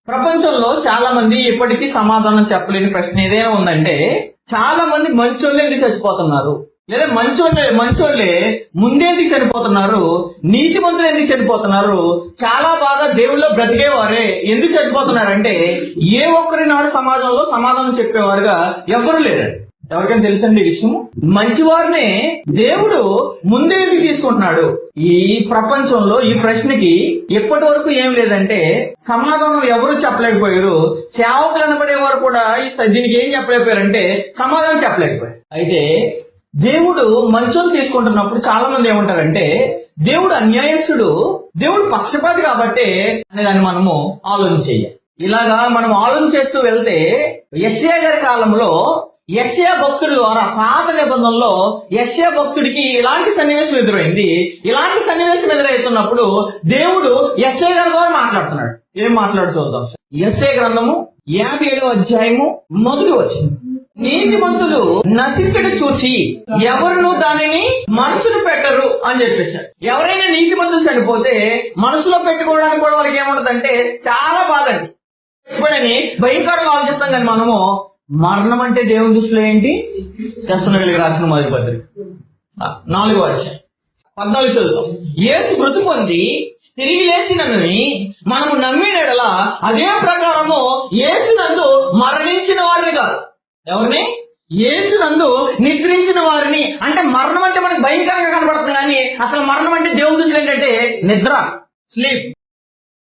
ప్రపంచంలో చాలా మంది ఇప్పటికీ సమాధానం చెప్పలేని ప్రశ్న ఏదైనా ఉందంటే, చాలా మంది మంచోళ్ళే ఎందుకు చచ్చిపోతున్నారు, లేదా మంచోళ్ళే ముందెందుకు చనిపోతున్నారు, నీతిమంతులు ఎందుకు చనిపోతున్నారు, చాలా బాగా దేవుళ్ళో బ్రతికేవారే ఎందుకు చనిపోతున్నారంటే, ఏ ఒక్కరి నాడు సమాజంలో సమాధానం చెప్పేవారుగా ఎవరు లేరండి. ఎవరికైనా తెలుసండి ఈ విషయం? మంచివారినే దేవుడు ముందే ఎందుకు తీసుకుంటున్నాడు? ఈ ప్రపంచంలో ఈ ప్రశ్నకి ఎప్పటి వరకు ఏం లేదంటే సమాధానం ఎవరు చెప్పలేకపోయారు. సేవకులు అనబడేవారు కూడా దీనికి ఏం చెప్పలేకపోయారంటే సమాధానం చెప్పలేకపోయారు. అయితే దేవుడు మంచోళ్ళు తీసుకుంటున్నప్పుడు చాలా మంది ఏమంటారంటే దేవుడు అన్యాయస్తుడు, దేవుడు పక్షపాతి కాబట్టే అనేదాన్ని మనము ఆలోచన చెయ్యాలి. ఇలాగా మనం ఆలోచన చేస్తూ వెళ్తే యెషయా గారి కాలంలో యెషయా భక్తుడి ద్వారా పాత నిబంధనలో యెషయా భక్తుడికి ఇలాంటి సన్నివేశం ఎదురైంది. ఇలాంటి సన్నివేశం ఎదురవుతున్నప్పుడు దేవుడు యెషయా గారి ద్వారా మాట్లాడుతున్నాడు. ఏం మాట్లాడు చూద్దాం. యెషయా గ్రంథము 57వ అధ్యాయము 1వ వచనం. నీతిమంతులు నశించడం చూచి ఎవరును దానిని మనసును పెట్టరు అని చెప్పేశారు. ఎవరైనా నీతిమంతులు చనిపోతే మనసులో పెట్టుకోవడానికి కూడా వాళ్ళకి ఏముంటదంటే చాలా బాధ అండి. చచ్చిపోయాని భయంకరంగా ఆలోచిస్తాం. కానీ మనము మరణం అంటే దేవుని దృష్టిలో ఏంటి? తెస్సలోనికీయులకు రాసిన మొదటి పత్రిక 4వ అధ్యాయం 14 చదువుతాం. యేసు మృతి పొంది తిరిగి లేచినని మనము నమ్మిన యెడల అదే ప్రకారము యేసునందు మరణించిన వారిని కాదు, ఎవరిని? యేసునందు నిద్రించిన వారిని. అంటే మరణం అంటే మనకు భయంకరంగా కనబడుతుంది, కానీ అసలు మరణం అంటే దేవుని దృష్టిలో ఏంటంటే నిద్ర, స్లీప్.